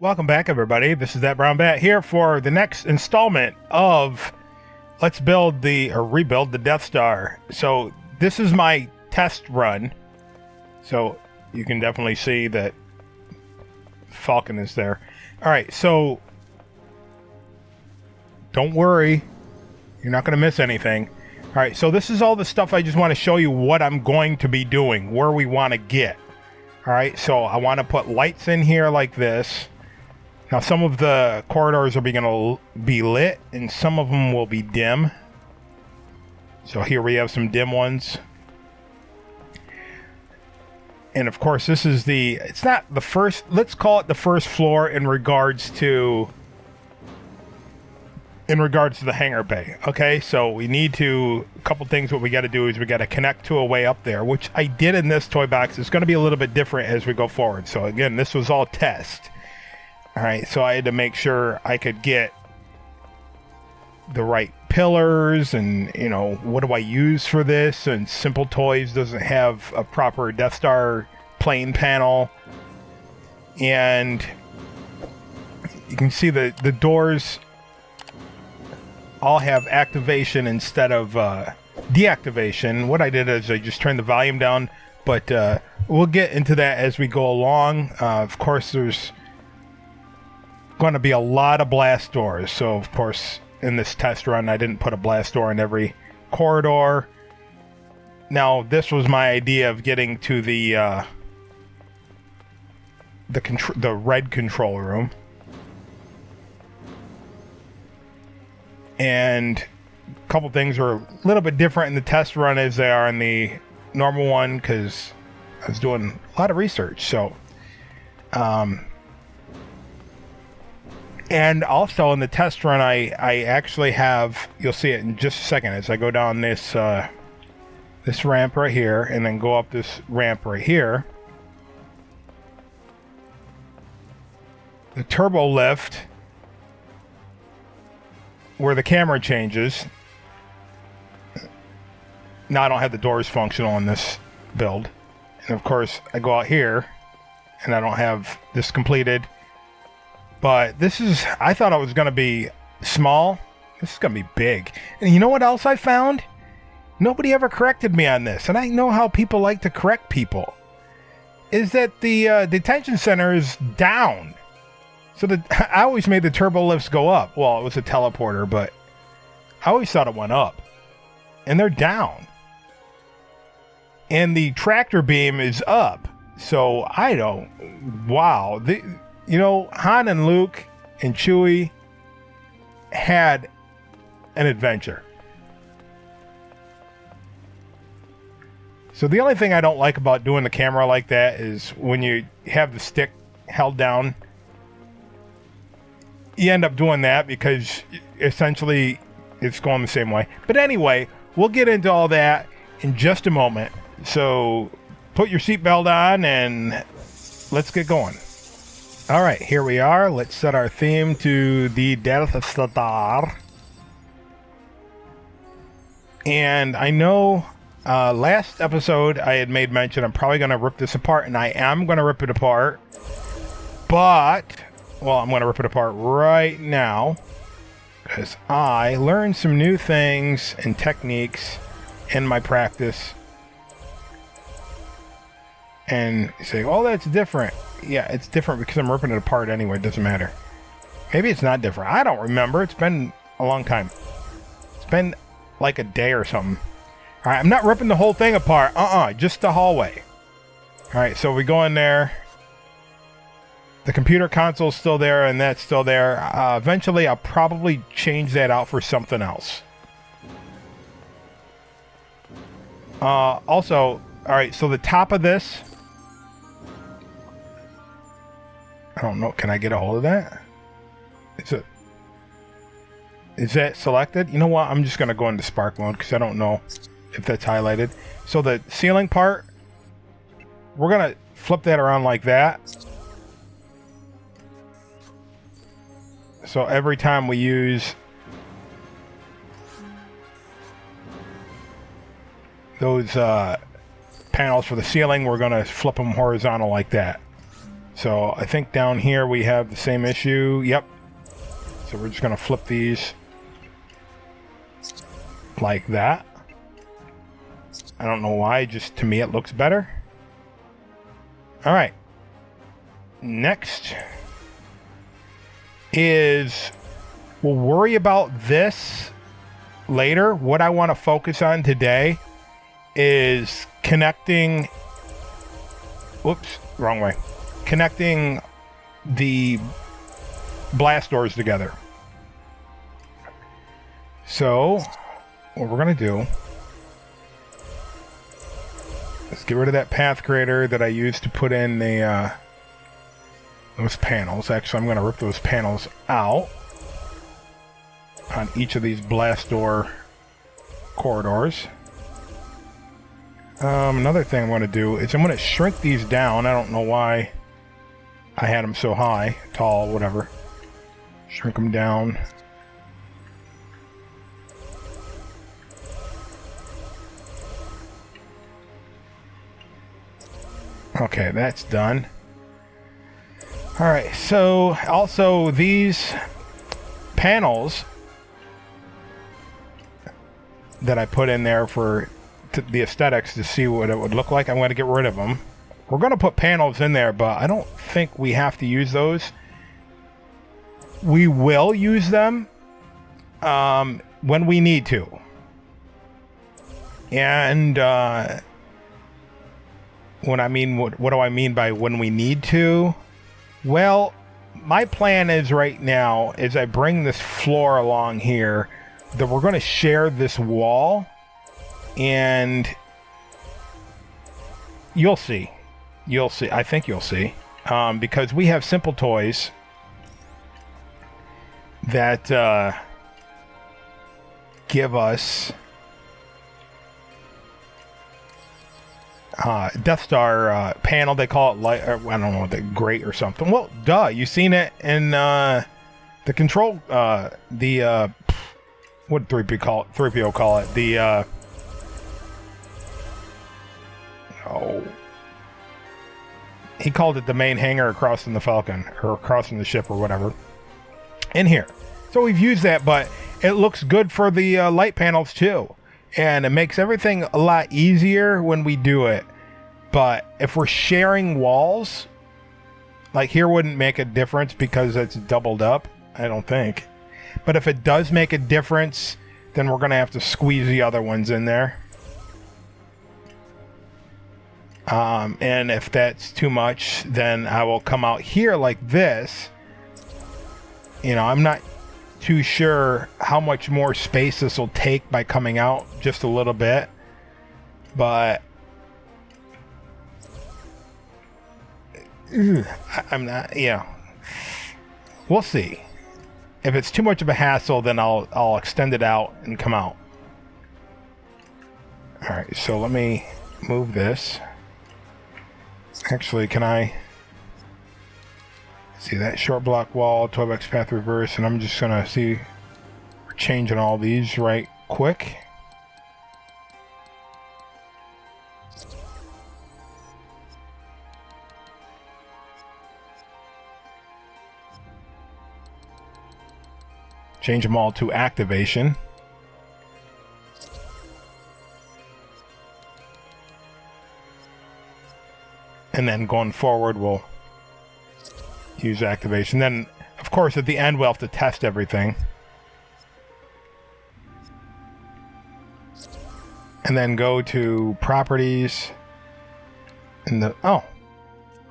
Welcome back, everybody. This is That Brown Bat here for the next installment of Let's Build or Rebuild the Death Star. So this is my test run. So you can definitely see that Falcon is there. All right, so don't worry. You're not going to miss anything. All right, so this is all the stuff I just want to show you what I'm going to be doing, where we want to get. All right, so I want to put lights in here like this. Now, some of the corridors are going to be lit, and some of them will be dim. So here we have some dim ones. And of course, this is it's not the first, let's call it the first floor in regards to the hangar bay. Okay, so we need to, a couple things what we got to do is we got to connect to a way up there, which I did in this toy box. It's going to be a little bit different as we go forward. So again, this was all test. All right, so I had to make sure I could get the right pillars and, you know, what do I use for this? And Simple Toys doesn't have a proper Death Star plane panel. And you can see the doors all have activation instead of deactivation. What I did is I just turned the volume down, but we'll get into that as we go along. Of course, there's going to be a lot of blast doors. So, of course, in this test run, I didn't put a blast door in every corridor. Now, this was my idea of getting to the red control room. And a couple things were a little bit different in the test run as they are in the normal one, because I was doing a lot of research. So, and also in the test run, I actually have, you'll see it in just a second as I go down this this ramp right here and then go up this ramp right here. The turbo lift, where the camera changes. Now I don't have the doors functional in this build. And of course, I go out here and I don't have this completed. But this is, I thought it was going to be small. This is going to be big. And you know what else I found? Nobody ever corrected me on this. And I know how people like to correct people. Is that the detention center is down. So I always made the turbo lifts go up. Well, it was a teleporter, but I always thought it went up. And they're down. And the tractor beam is up. So I don't, wow. You know, Han and Luke and Chewie had an adventure. So the only thing I don't like about doing the camera like that is when you have the stick held down, you end up doing that because essentially it's going the same way. But anyway, we'll get into all that in just a moment. So put your seatbelt on and let's get going. All right, here we are. Let's set our theme to the Death Star. And I know last episode I had made mention I'm probably going to rip this apart, and I am going to rip it apart. But, well, I'm going to rip it apart right now because I learned some new things and techniques in my practice. And you say, oh, that's different. Yeah, it's different because I'm ripping it apart anyway. It doesn't matter. Maybe it's not different. I don't remember. It's been a long time. It's been like a day or something. All right, I'm not ripping the whole thing apart. Just the hallway. All right, so we go in there. The computer console's still there, and that's still there. Eventually, I'll probably change that out for something else. Also, all right, so the top of this, I don't know. Can I get a hold of that? Is that selected? You know what? I'm just going to go into Spark mode because I don't know if that's highlighted. So the ceiling part, we're going to flip that around like that. So every time we use those panels for the ceiling, we're going to flip them horizontal like that. So I think down here we have the same issue. Yep. So we're just going to flip these like that. I don't know why, just to me it looks better. All right. Next is, we'll worry about this later. What I want to focus on today is connecting, whoops, wrong way. Connecting the blast doors together. So what we're going to do, let's get rid of that path creator that I used to put in the those panels. Actually, I'm going to rip those panels out on each of these blast door corridors. Another thing I'm going to do is I'm going to shrink these down. I don't know why I had them so high, tall, whatever. Shrink them down. Okay, that's done. All right, so also these panels that I put in there for the aesthetics to see what it would look like, I'm going to get rid of them. We're going to put panels in there, but I don't think we have to use those. We will use them when we need to. And what do I mean by when we need to? Well, my plan is right now, as I bring this floor along here, that we're going to share this wall, and you'll see. You'll see. I think you'll see. Because we have simple toys that give us Death Star panel. They call it light, I don't know, the grate or something. Well, duh, you seen it in the control, what did 3PO call it? 3PO call it the oh, he called it the main hangar across from the Falcon, or across from the ship, or whatever, in here. So we've used that, but it looks good for the light panels too. And it makes everything a lot easier when we do it. But if we're sharing walls, like here wouldn't make a difference because it's doubled up, I don't think. But if it does make a difference, then we're going to have to squeeze the other ones in there. And if that's too much, then I will come out here like this. You know, I'm not too sure how much more space this will take by coming out just a little bit, but I'm not, we'll see. If it's too much of a hassle, then I'll extend it out and come out. All right, so let me move this. Actually, can I see that short block wall, Toybox path reverse, and I'm just gonna see, we're changing all these right quick. Change them all to activation. And then going forward, we'll use activation. Then, of course, at the end, we'll have to test everything. And then go to properties. And oh,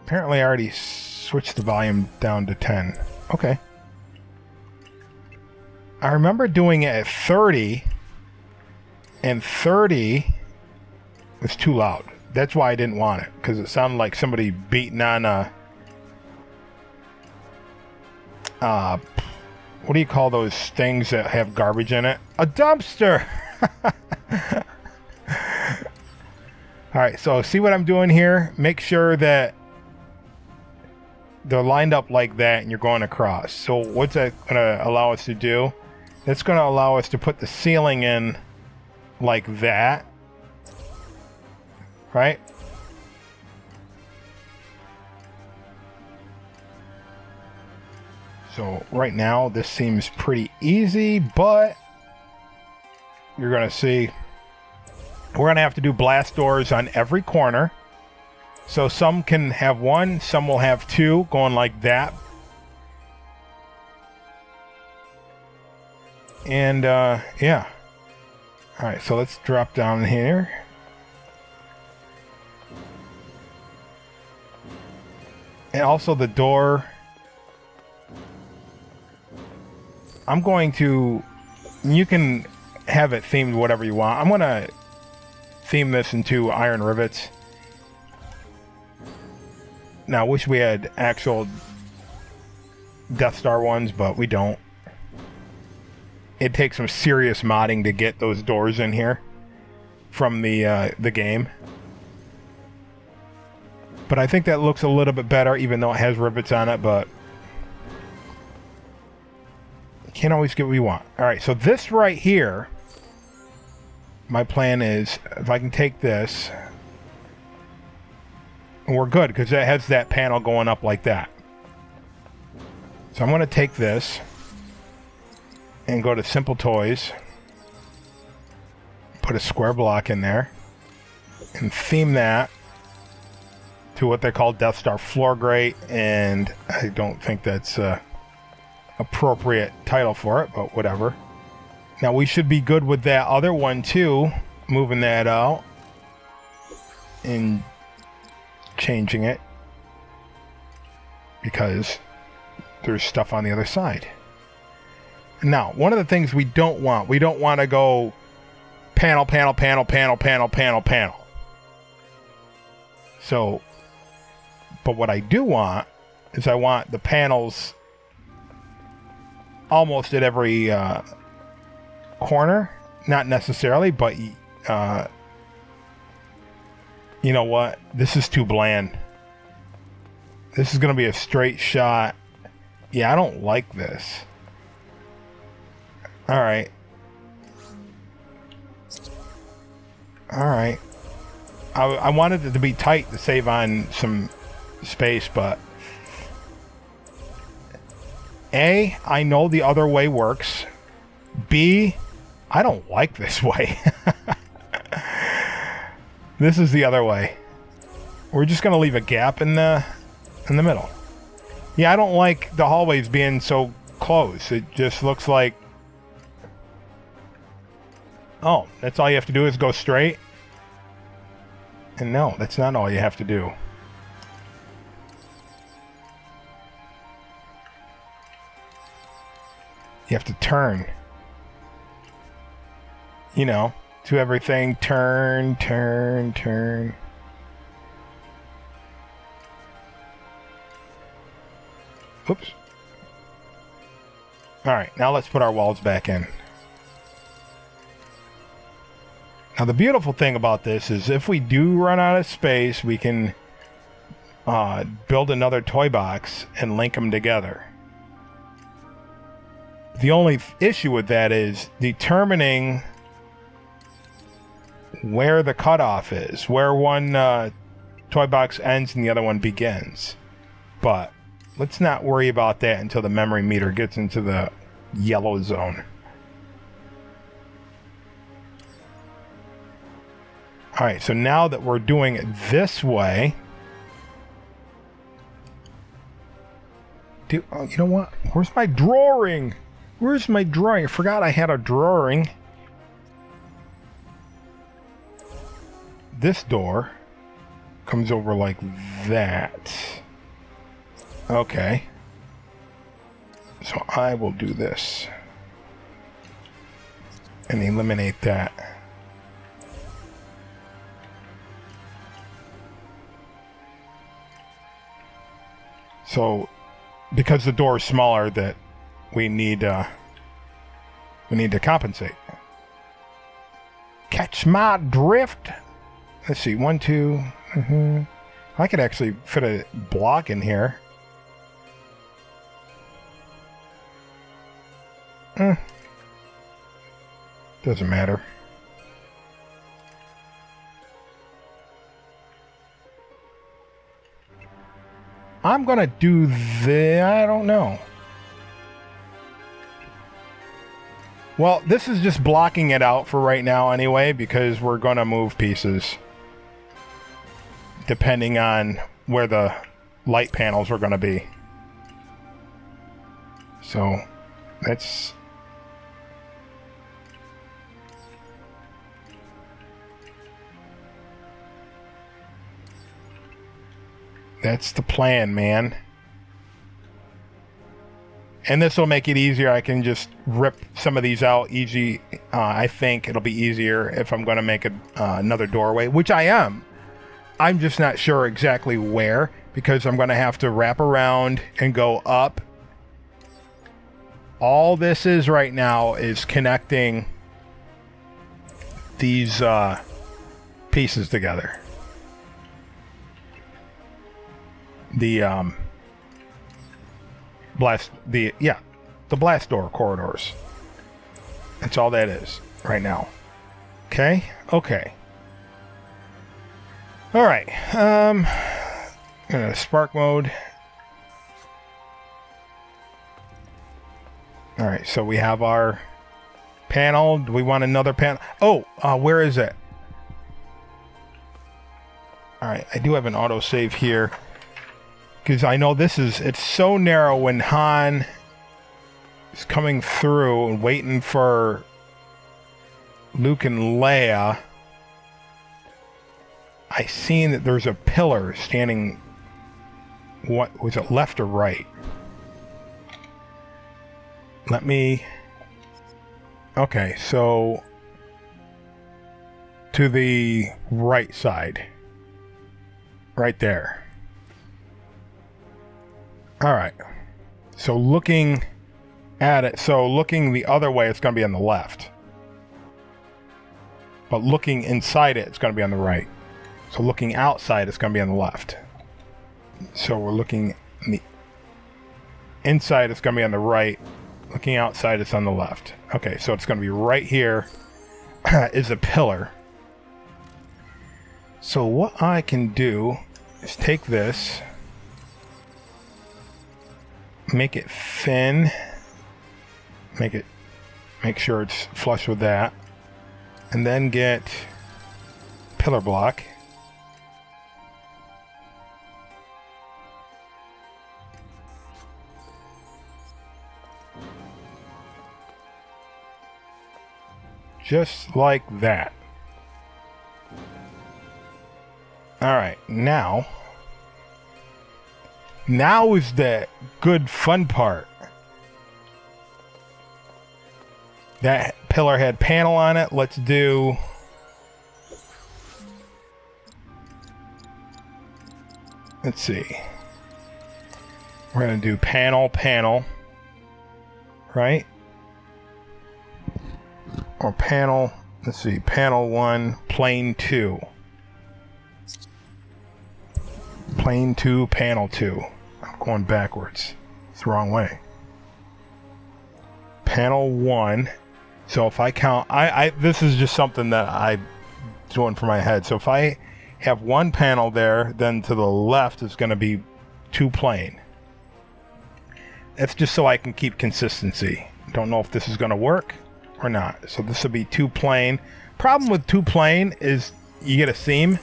apparently I already switched the volume down to 10. Okay. I remember doing it at 30, and 30 was too loud. That's why I didn't want it, because it sounded like somebody beating on a what do you call those things that have garbage in it? A dumpster. Alright, so see what I'm doing here? Make sure that they're lined up like that and you're going across. So what's that going to allow us to do? That's going to allow us to put the ceiling in like that. Right? So right now this seems pretty easy, but you're going to see we're going to have to do blast doors on every corner. So some can have one, some will have two, going like that. And yeah. All right, so let's drop down here. And also the door. I'm going to, you can have it themed whatever you want. I'm going to theme this into iron rivets. Now, I wish we had actual Death Star ones, but we don't. It takes some serious modding to get those doors in here from the game. But I think that looks a little bit better, even though it has rivets on it, but you can't always get what you want. All right, so this right here, my plan is, if I can take this, and we're good, because it has that panel going up like that. So I'm going to take this and go to Simple Toys, put a square block in there, and theme that to what they call Death Star Floor Grate, and I don't think that's a appropriate title for it, but whatever. Now we should be good with that other one too, moving that out and changing it, because there's stuff on the other side. Now, one of the things we don't want to go panel, panel, panel, panel, panel, panel, panel. So, but what I do want is I want the panels almost at every corner. Not necessarily, but you know what? This is too bland. This is going to be a straight shot. Yeah, I don't like this. Alright. Alright. I wanted it to be tight to save on some space, but A, I know the other way works. B, I don't like this way. This is the other way. We're just going to leave a gap in the middle. Yeah, I don't like the hallways being so close. It just looks like, oh, that's all you have to do is go straight? And no, that's not all you have to do. You have to turn. You know, to everything, turn, turn, turn. Oops. Alright, now let's put our walls back in. Now the beautiful thing about this is if we do run out of space, we can build another toy box and link them together. The only issue with that is determining where the cutoff is, where one toy box ends and the other one begins. But let's not worry about that until the memory meter gets into the yellow zone. Alright, so now that we're doing it this way, you know what? Where's my drawing? Where's my drawing? I forgot I had a drawing. This door comes over like that. Okay. So I will do this and eliminate that. So, because the door is smaller, that we need to compensate. Catch my drift. Let's see, 1, 2. I could actually fit a block in here. Doesn't matter. I'm gonna do the, I don't know. Well, this is just blocking it out for right now anyway, because we're going to move pieces depending on where the light panels are going to be. So that's the plan, man. And this will make it easier. I can just rip some of these out easy. I think it'll be easier if I'm going to make another doorway, which I am. I'm just not sure exactly where, because I'm going to have to wrap around and go up. All this is right now is connecting these pieces together. The blast door corridors. That's all that is right now. Okay. All right. Spark mode. All right. So we have our panel. Do we want another panel? Oh, where is it? All right. I do have an autosave here, because I know it's so narrow when Han is coming through and waiting for Luke and Leia. I seen that there's a pillar standing, what was it, left or right? Okay, so to the right side. Right there. Alright. So looking at it, looking the other way, it's going to be on the left. But looking inside it, it's going to be on the right. So looking outside, it's going to be on the left. So we're looking on the inside, it's going to be on the right. Looking outside, it's on the left. Okay, so it's going to be right here is a pillar. So what I can do is take this, make it thin, make sure it's flush with that, and then get pillar block. Just like that. Alright, now is the good fun part. That pillar had panel on it. Let's do... Let's see. We're going to do panel, right? Or panel, let's see, panel 1, plane 2. Plane 2, panel 2. I'm going backwards. It's the wrong way. Panel 1. So if I count, this is just something that I'm doing for my head. So if I have one panel there, then to the left is going to be 2 plane. That's just so I can keep consistency. Don't know if this is going to work or not. So this will be 2 plane. Problem with 2 plane is you get a seam,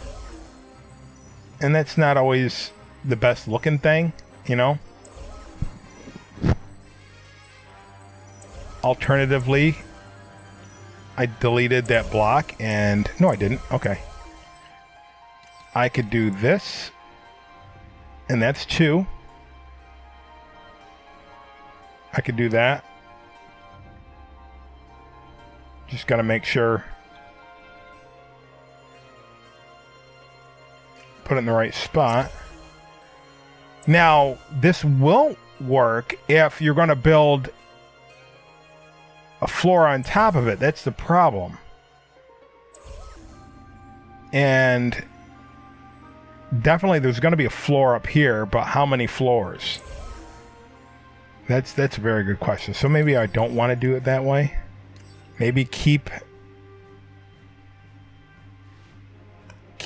and that's not always the best looking thing, you know. Alternatively, I deleted that block, and no, I didn't. Okay, I could do this, and that's 2. I could do that. Just got to make sure. Put it in the right spot. Now, this won't work if you're going to build a floor on top of it. That's the problem. And definitely there's going to be a floor up here, but how many floors? That's a very good question. So maybe I don't want to do it that way. Maybe keep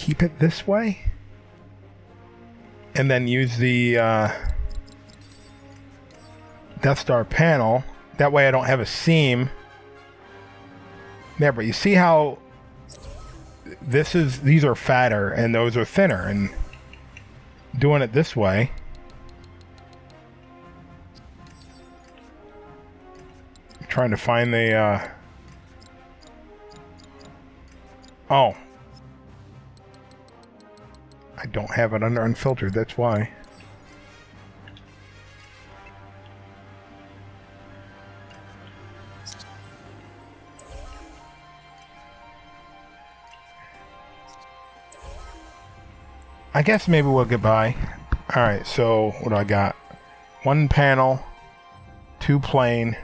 it this way, and then use the Death Star panel. That way I don't have a seam There, but you see how these are fatter and those are thinner, and doing it this way I'm trying to find the oh, I don't have it under unfiltered, that's why. I guess maybe we'll get by. Alright, so what do I got? One panel, two plane,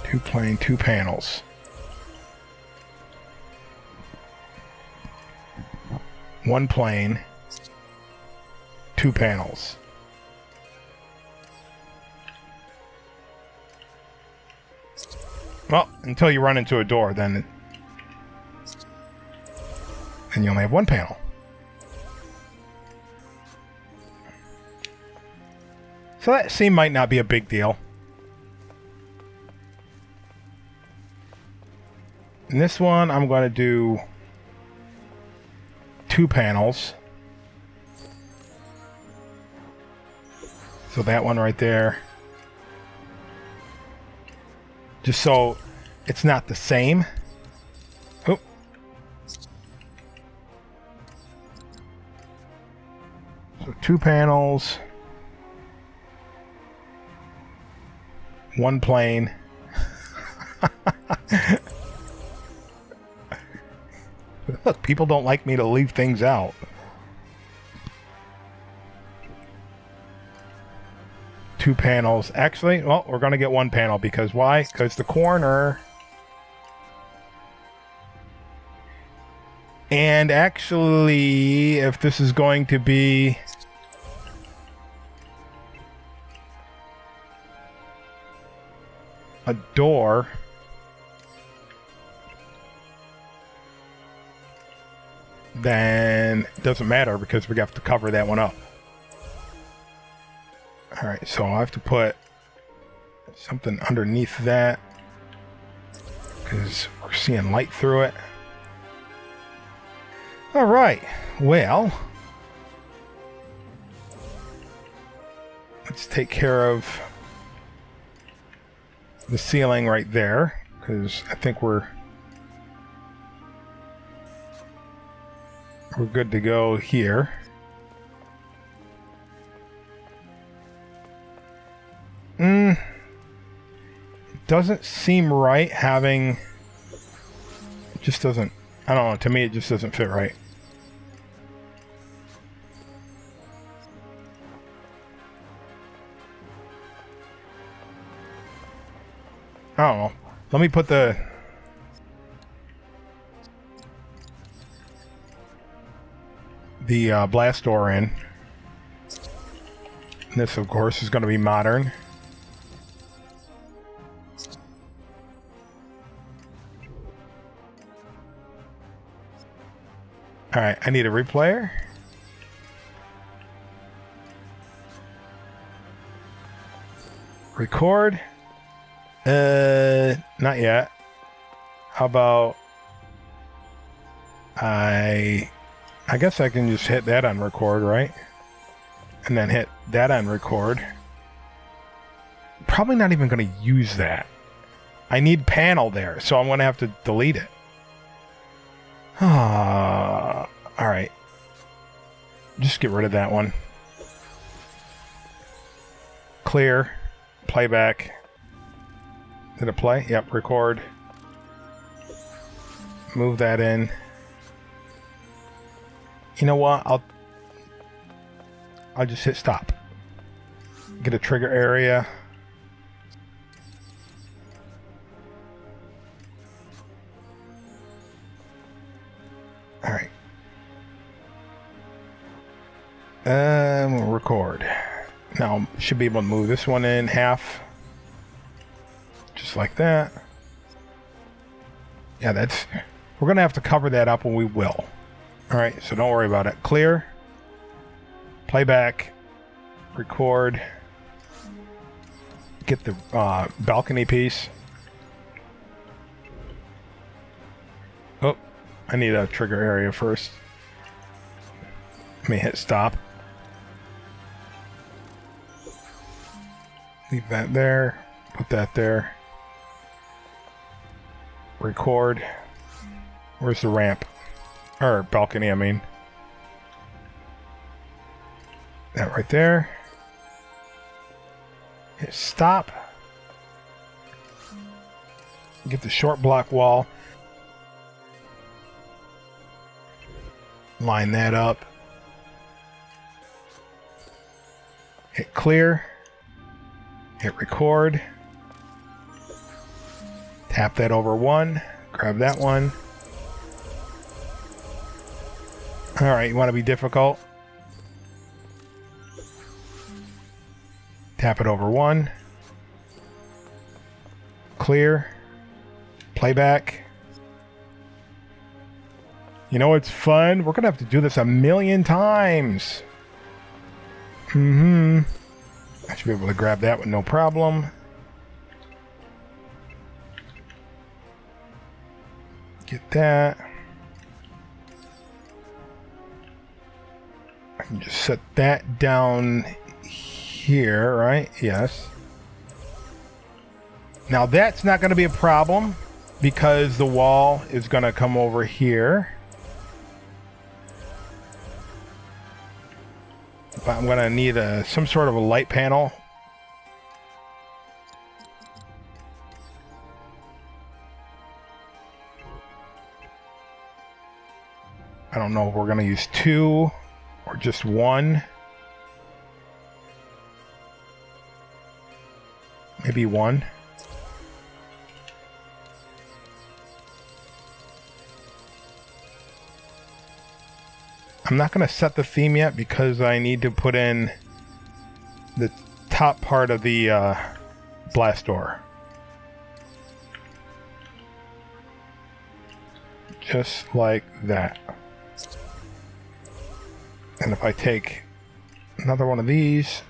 two panels. One plane, two panels. Well, until you run into a door, then you only have one panel. So that seam might not be a big deal. In this one, I'm going to do two panels. So that one right there. Just so it's not the same. Oh. So two panels. One plane. Look, people don't like me to leave things out. Two panels. Actually, well, we're going to get one panel because why? Because the corner. And actually, if this is going to be a door, then it doesn't matter because we have to cover that one up. Alright, so I have to put something underneath that because we're seeing light through it. Alright, well, let's take care of the ceiling right there because I think we're good to go here. It doesn't seem right having, it just doesn't, I don't know, to me it just doesn't fit right. I don't know. Let me put the blast door in. And this, of course, is going to be modern. Alright, I need a replayer. Record. Not yet. How about I guess I can just hit that on record, right? And then hit that on record. Probably not even going to use that. I need panel there, so I'm going to have to delete it. Alright. Just get rid of that one. Clear. Playback. Did it play? Yep, record. Move that in. You know what? I'll just hit stop. Get a trigger area. Alright. We'll record. Now, should be able to move this one in half. Just like that. Yeah, that's... We're going to have to cover that up, and we will. Alright, so don't worry about it. Clear. Playback. Record. Get the balcony piece. I need a trigger area first. Let me hit stop. Leave that there. Put that there. Record. Where's the ramp? Or balcony, I mean. That right there. Hit stop. Get the short block wall. Line that up. Hit clear. Hit record. Tap that over one. Grab that one. Alright, you want to be difficult? Tap it over one. Clear. Playback. You know what's fun? We're going to have to do this a million times. I should be able to grab that with no problem. Get that. I can just set that down here, right? Yes. Now that's not going to be a problem because the wall is going to come over here. But I'm going to need some sort of a light panel. I don't know if we're going to use 2 or just 1. Maybe 1. I'm not going to set the theme yet because I need to put in the top part of the blast door. Just like that. And if I take another one of these,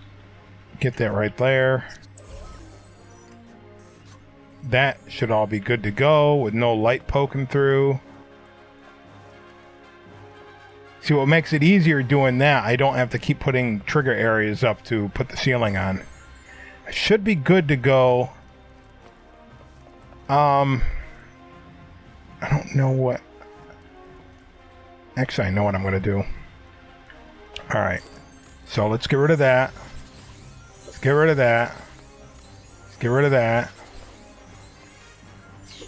get that right there. That should all be good to go with no light poking through. See, what makes it easier doing that, I don't have to keep putting trigger areas up to put the ceiling on. I should be good to go. I don't know what... Actually, I know what I'm going to do. Alright. So let's get rid of that. Let's get rid of that. Let's get rid of that.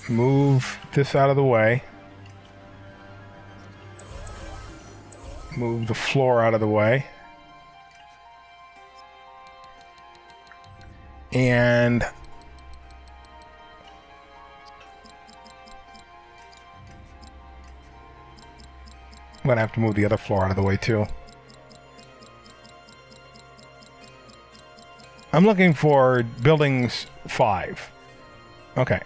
Move this out of the way. Move the floor out of the way. And I'm going to have to move the other floor out of the way too. I'm looking for buildings 5. Okay.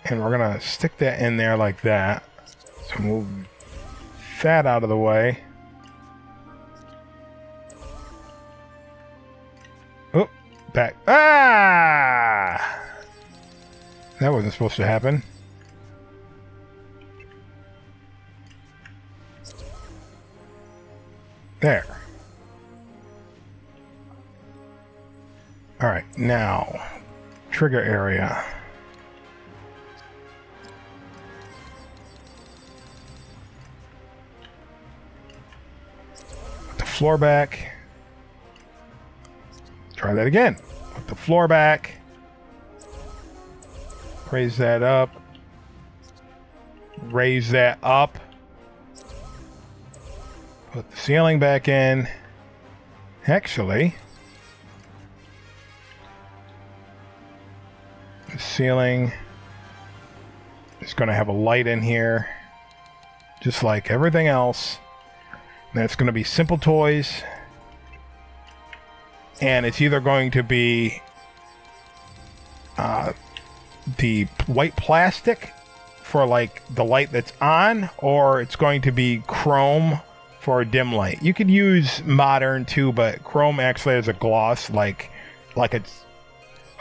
And we're going to stick that in there like that. So move that out of the way. Oh, back. Ah! That wasn't supposed to happen. There. All right, now trigger area. Floor back. Try that again. Put the floor back. Raise that up. Raise that up. Put the ceiling back in. Actually, the ceiling is going to have a light in here, just like everything else. That's going to be Simple Toys, and it's either going to be the white plastic for like the light that's on, or it's going to be chrome for a dim light. You could use modern too, but chrome actually has a gloss, like it's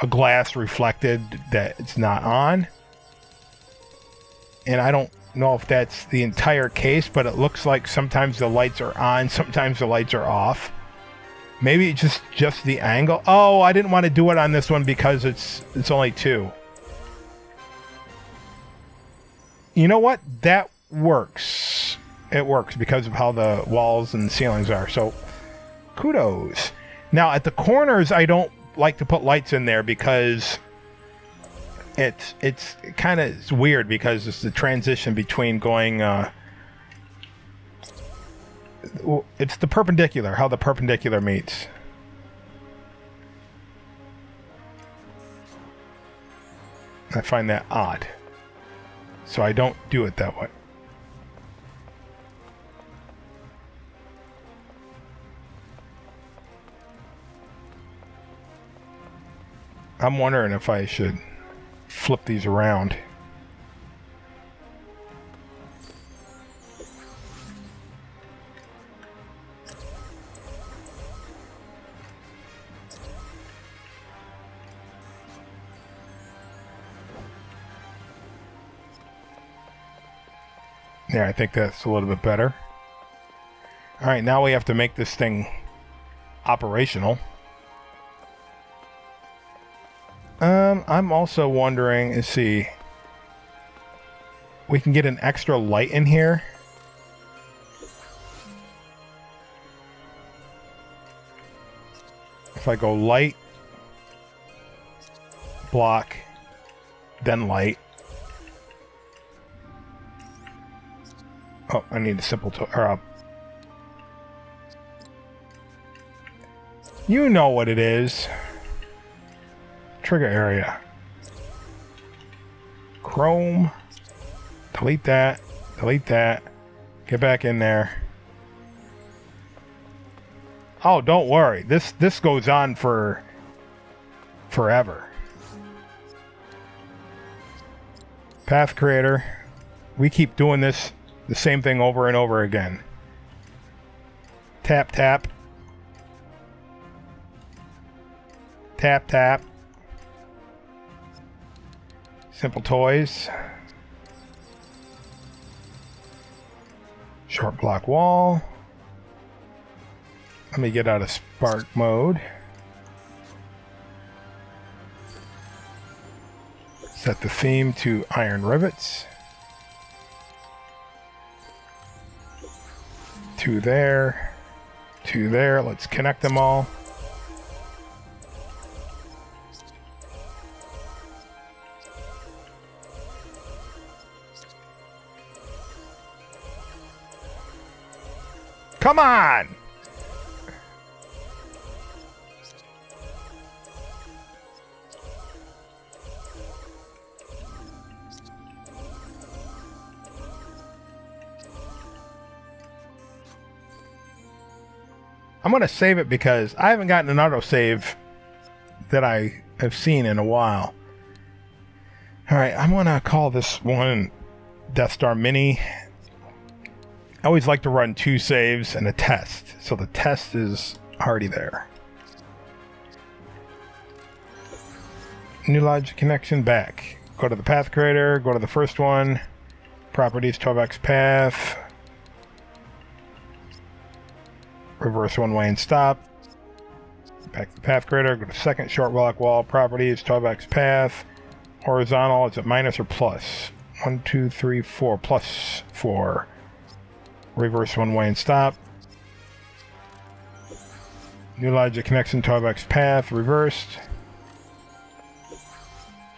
a glass reflected that it's not on. and I don't know if that's the entire case, but it looks like sometimes the lights are on, sometimes the lights are off. Maybe just the angle. Oh, I didn't want to do it on this one because it's only 2. You know what? That works. It works because of how the walls and ceilings are. So, kudos. Now, at the corners, I don't like to put lights in there because it's kind of weird because it's the transition between going... it's the perpendicular, how the perpendicular meets. I find that odd. So I don't do it that way. I'm wondering if I should flip these around. Yeah, I think that's a little bit better. All right, now we have to make this thing operational. I'm also wondering, let's see, we can get an extra light in here. If I go light, block, then light. Oh, I need a simple you know what it is. Trigger area. Chrome. Delete that. Delete that. Get back in there. Oh, don't worry. This goes on for forever. Path creator. We keep doing this. The same thing over and over again. Tap, tap. Tap, tap. Simple toys. Short block wall. Let me get out of spark mode. Set the theme to iron rivets. 2 there, 2 there. Let's connect them all. Come on! I'm going to save it because I haven't gotten an autosave that I have seen in a while. Alright, I'm going to call this one Death Star Mini. I always like to run 2 saves and a test, so the test is already there. New logic connection, back. Go to the path creator, go to the first one, properties, Toybox path, reverse one-way and stop. Back to the path creator, go to second, short block wall, properties, Toybox path, horizontal, is it minus or plus? 1, 2, 3, 4, plus 4. Reverse one-way and stop. New logic connection, Toybox path, reversed.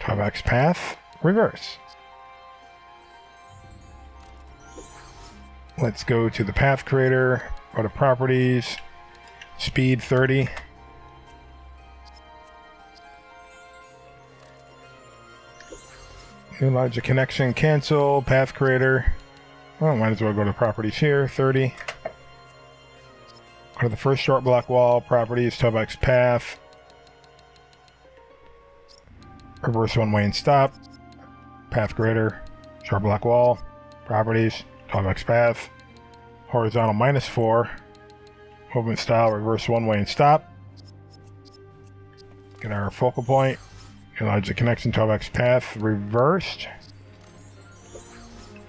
Toybox path, reverse. Let's go to the path creator, go to properties, speed 30. New logic connection, cancel, path creator. Well, might as well go to properties here, 30. Go to the first short block wall, properties, Toybox path. Reverse one-way and stop. Path creator, short block wall, properties, Toybox path. Horizontal minus 4. Movement style, reverse one-way and stop. Get our focal point. New logic connection, Toybox path, reversed.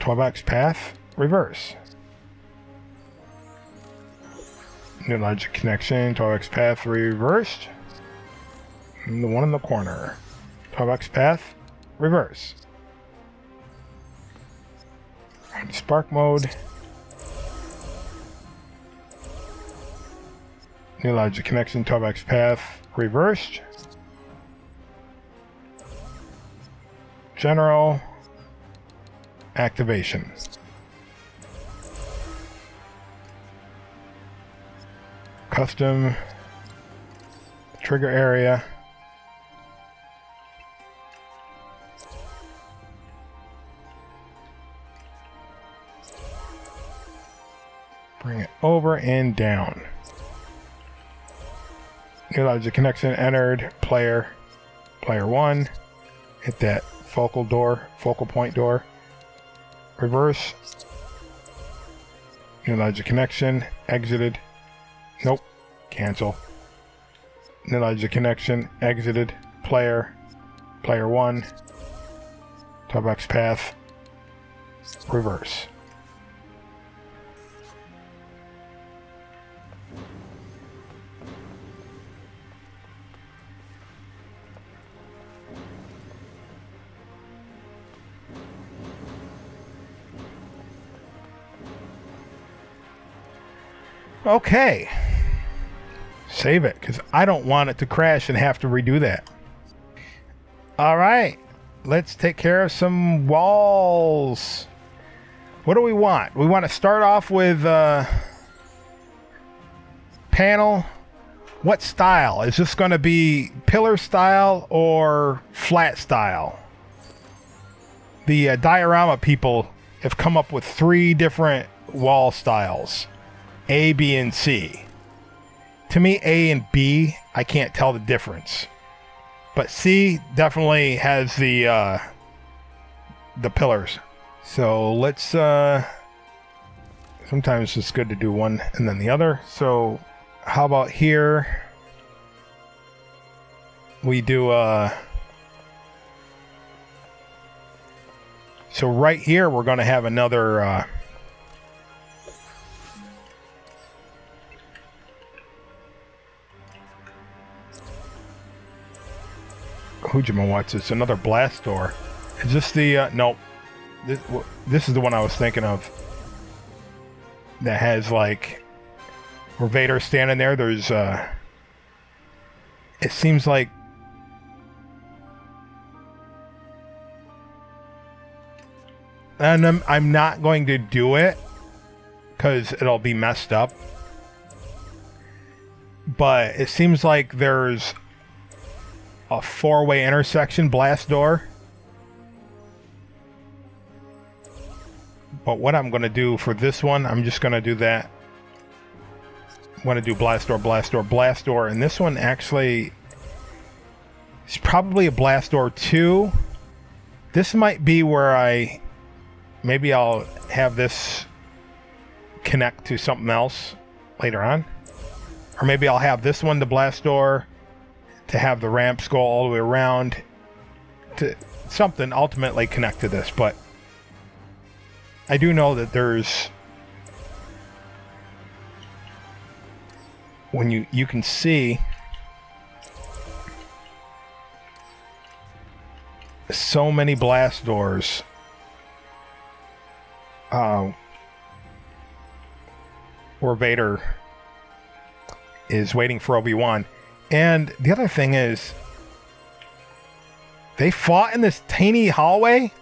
Toybox path, reverse. New logic connection, Toybox path reversed. And the one in the corner. Toybox path, reverse. Spark mode. New logic connection, Toybox path, reversed. General activation. Custom trigger area. Bring it over and down. New logic connection entered. Player 1. Hit that focal point door. Reverse. New logic connection exited. Nope. Cancel. New logic connection exited. Player 1. Toybox path. Reverse. Okay. Save it, because I don't want it to crash and have to redo that. Alright. Let's take care of some walls. What do we want? We want to start off with panel. What style? Is this going to be pillar style or flat style? The diorama people have come up with 3 different wall styles. A, B, and C. To me, A and B, I can't tell the difference. But C definitely has the pillars. So let's, sometimes it's good to do one and then the other. So how about here? We do, so right here, we're going to have another, what's it's another blast door. Is this the nope, this is the one I was thinking of that has like where Vader's standing there. There's it seems like and I'm not going to do it because it'll be messed up, but it seems like there's a 4-way intersection blast door. But what I'm going to do for this one, I'm just going to do that. I'm going to do blast door, blast door, blast door. And this one actually is probably a blast door 2. This might be where maybe I'll have this connect to something else later on. Or maybe I'll have this one the blast door, to have the ramps go all the way around to something ultimately connect to this. But I do know that there's, when you can see so many blast doors where Vader is waiting for Obi-Wan. And the other thing is, they fought in this tiny hallway?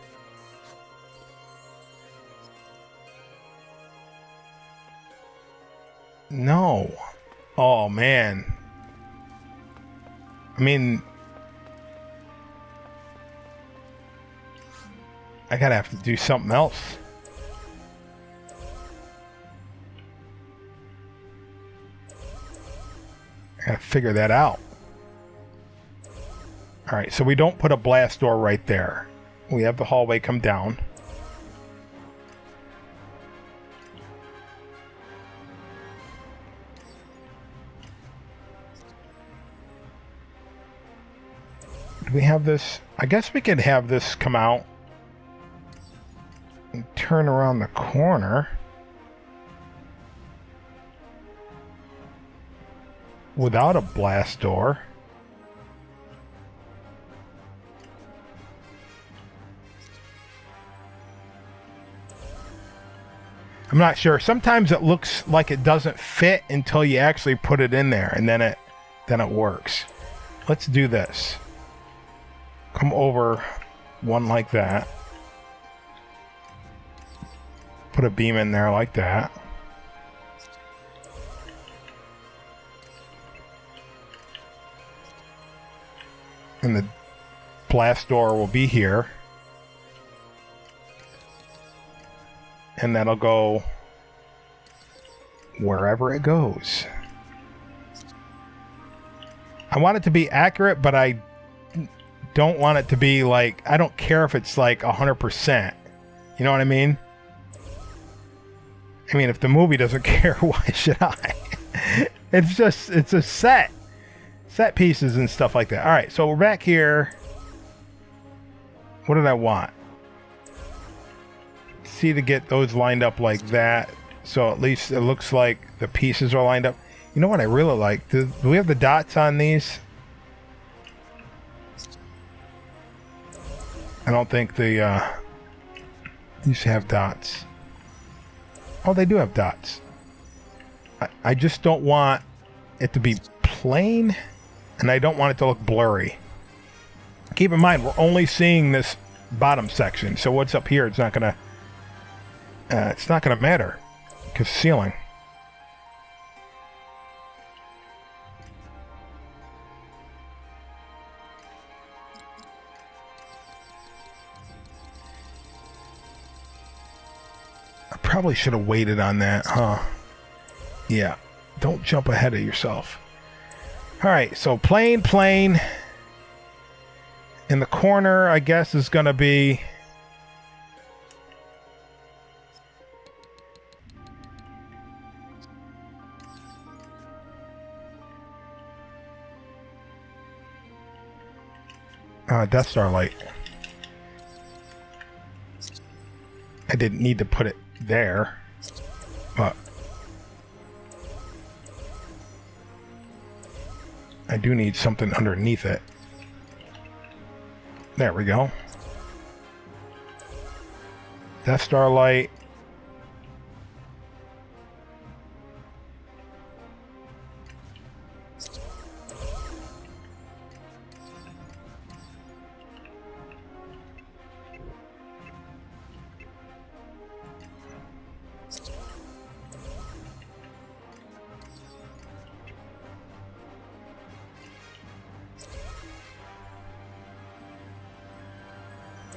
No. Oh, man. I mean, I gotta have to do something else. I gotta figure that out. Alright, so we don't put a blast door right there. We have the hallway come down. Do we have this? I guess we could have this come out and turn around the corner without a blast door. I'm not sure. Sometimes it looks like it doesn't fit until you actually put it in there, and then it works. Let's do this. Come over one like that. Put a beam in there like that. And the blast door will be here. And that'll go wherever it goes. I want it to be accurate, but I don't want it to be like, I don't care if it's like 100%. You know what I mean? I mean, if the movie doesn't care, why should I? It's a set pieces and stuff like that. All right, so we're back here. What did I want? See, to get those lined up like that, so at least it looks like the pieces are lined up. You know what I really like? Do we have the dots on these? I don't think they used to have dots. Oh, they do have dots. I just don't want it to be plain, and I don't want it to look blurry. Keep in mind, we're only seeing this bottom section, so what's up here, it's not gonna matter, because ceiling. I probably should have waited on that, huh? Yeah, don't jump ahead of yourself. All right, so plane. In the corner, I guess, is going to be... Death Star light. I didn't need to put it there, but I do need something underneath it. There we go. Death Star light.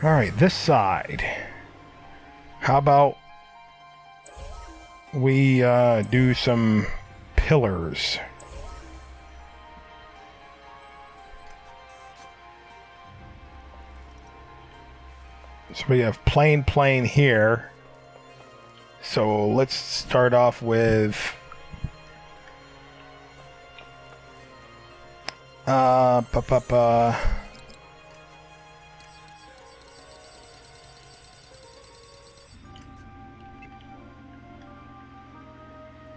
All right, this side. How about we do some pillars? So we have plane here. So let's start off with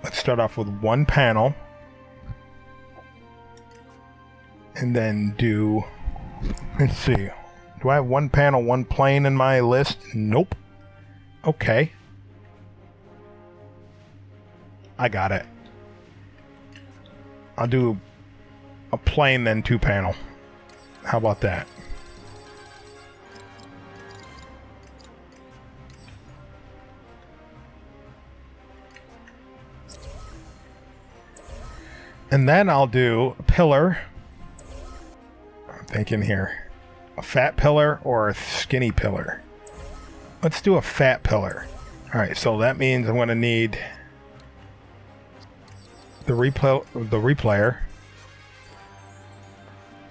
let's start off with one panel and then do, let's see, do I have one panel, one plane in my list? Nope. Okay. I got it. I'll do a plane, then two panel. How about that? And then I'll do a pillar. I'm thinking here. A fat pillar or a skinny pillar? Let's do a fat pillar. Alright, so that means I'm going to need the replayer.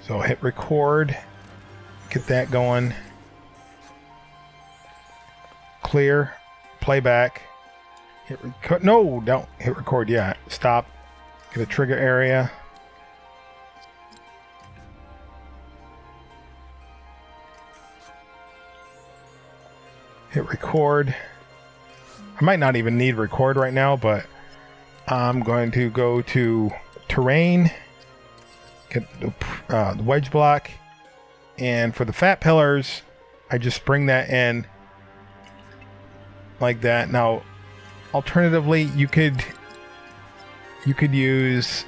So hit record. Get that going. Clear. Playback. Hit record. No, don't hit record yet. Stop. Get a trigger area. Hit record. I might not even need record right now, but I'm going to go to terrain, get the wedge block, and for the fat pillars, I just bring that in like that. Now, alternatively, you could use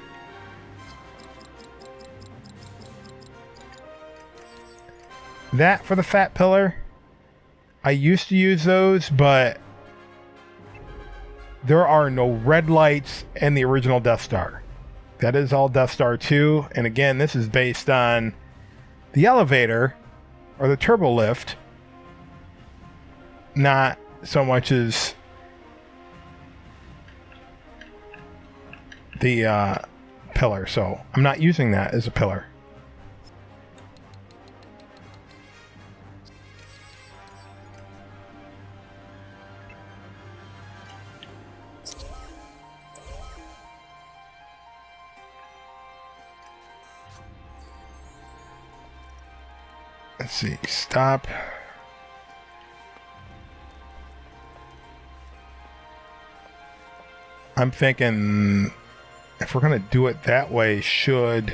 that for the fat pillar. I used to use those, but there are no red lights in the original Death Star. That is all Death Star 2, and again, this is based on the elevator or the turbo lift, not so much as the pillar. So I'm not using that as a pillar. Let's see, stop. I'm thinking if we're gonna do it that way, should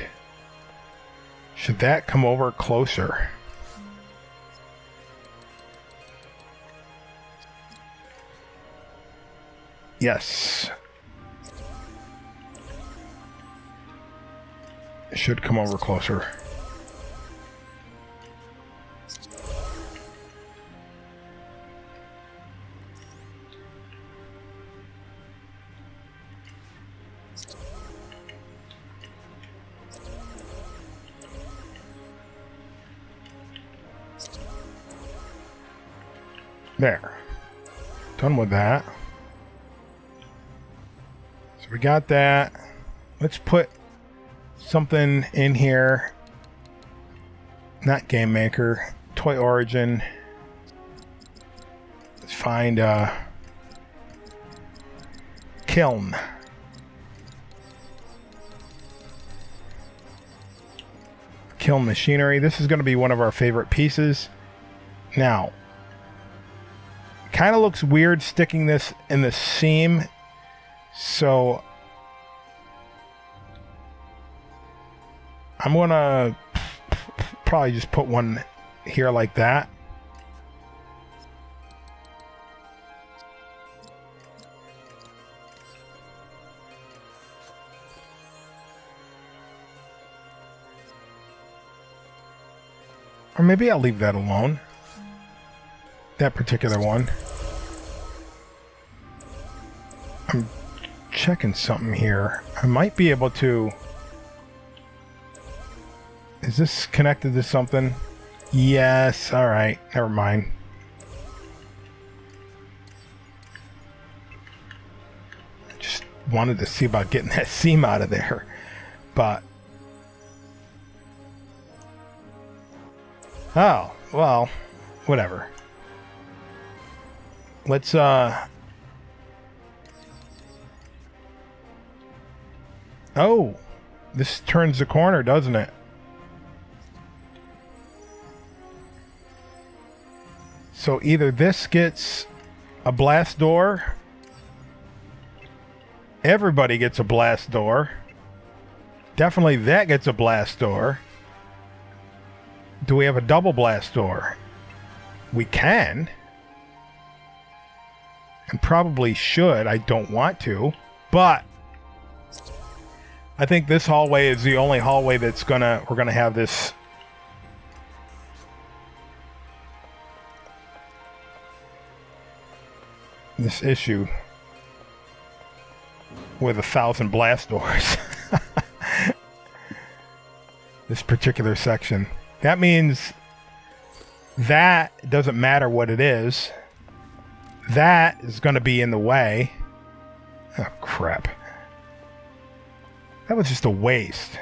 that come over closer? Yes. It should come over closer. There. Done with that. So we got that. Let's put something in here. Not Game Maker. Toy Origin. Let's find Kiln. Kiln Machinery. This is going to be one of our favorite pieces. Now, kind of looks weird sticking this in the seam, so I'm gonna probably just put one here like that. Or maybe I'll leave that alone. That particular one. I'm checking something here. I might be able to... Is this connected to something? Yes. Alright. Never mind. I just wanted to see about getting that seam out of there. But... Oh. Well. Whatever. Let's, Oh! This turns the corner, doesn't it? So either this gets a blast door. Everybody gets a blast door. Definitely that gets a blast door. Do we have a double blast door? We can. And probably should. I don't want to. But I think this hallway is the only hallway that's we're gonna have this issue with 1,000 blast doors. This particular section. That means that doesn't matter what it is. That is going to be in the way. Oh, crap. That was just a waste.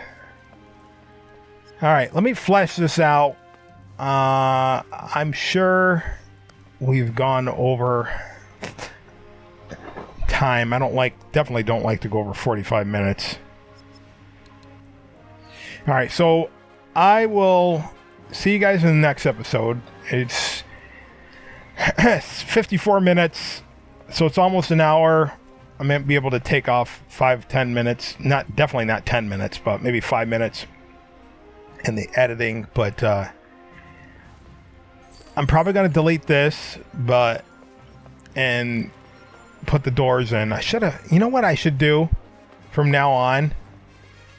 Alright, let me flesh this out. I'm sure we've gone over time. Definitely don't like to go over 45 minutes. Alright, so I will see you guys in the next episode. It's 54 minutes, So it's almost an hour. I might be able to take off 5-10 minutes. Definitely not 10 minutes, but maybe 5 minutes in the editing. But I'm probably going to delete this, and put the doors in. I should have, you know what I should do from now on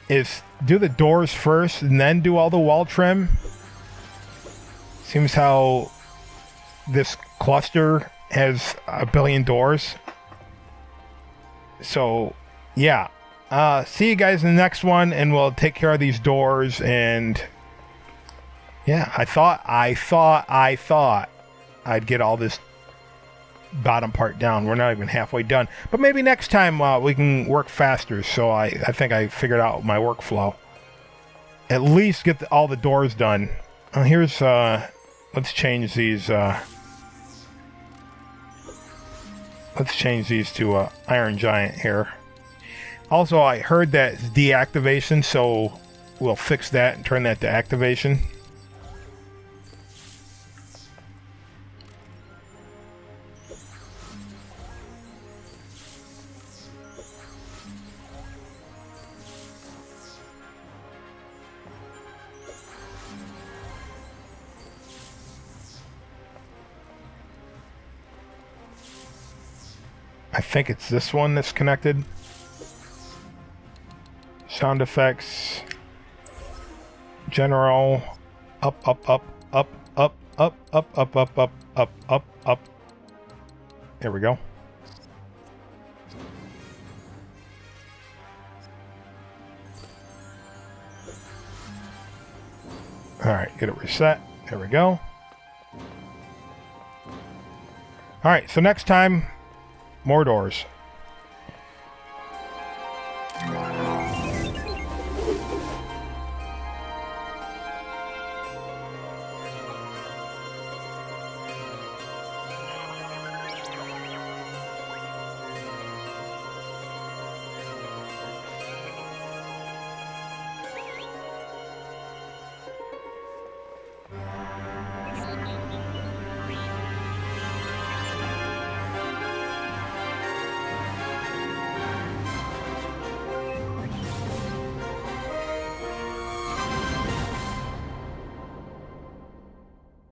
is do the doors first and then do all the wall trim. Seems how this cluster has a billion doors. So yeah, see you guys in the next one, and we'll take care of these doors. And yeah, I thought I'd get all this bottom part down. We're not even halfway done, but maybe next time we can work faster. So I think I figured out my workflow. At least get all the doors done. Here's let's change these to Iron Giant here. Also, I heard that it's deactivation, so we'll fix that and turn that to activation. I think it's this one that's connected. Sound effects. General. Up, up, up, up, up, up, up, up, up, up, up, up, up. There we go. Alright, get it reset. There we go. Alright, so next time, more doors.